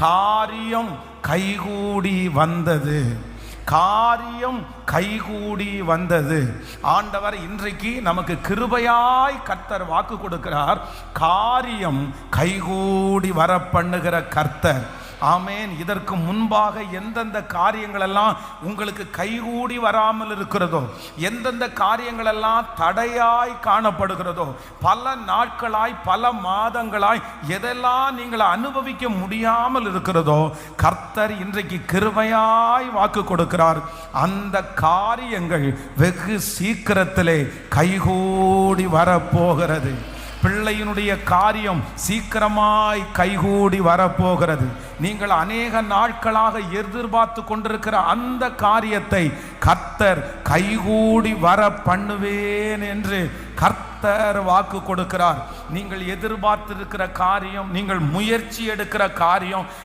காரியம் கைகூடி வந்தது. காரியம் கைகூடி வந்தது. ஆண்டவர் இன்றைக்கு நமக்கு கிருபையாய் கர்த்தர் வாக்கு கொடுக்கிறார். காரியம் கைகூடி வர பண்ணுகிற கர்த்தர். ஆமேன். இதற்கு முன்பாக எந்தெந்த காரியங்கள் எல்லாம் உங்களுக்கு கைகூடி வராமல் இருக்கிறதோ, எந்தெந்த காரியங்கள் எல்லாம் தடையாய் காணப்படுகிறதோ, பல நாட்களாய் பல மாதங்களாய் எதெல்லாம் நீங்கள் அனுபவிக்க முடியாமல் இருக்கிறதோ, கர்த்தர் இன்றைக்கு கிருபையாய் வாக்கு கொடுக்கிறார். அந்த காரியங்கள் வெகு சீக்கிரத்திலே கைகூடி வரப்போகிறது. பிள்ளையினுடைய காரியம் சீக்கிரமாய் கைகூடி வரப்போகிறது. நீங்கள் அநேக நாட்களாக எதிர்பார்த்து கொண்டிருக்கிற அந்த காரியத்தை கர்த்தர் கைகூடி வர பண்ணுவேன் என்று கர்த்தர் வாக்கு கொடுக்கிறார். நீங்கள் எதிர்பார்த்திருக்கிற காரியம், நீங்கள் முயற்சி எடுக்கிற காரியம்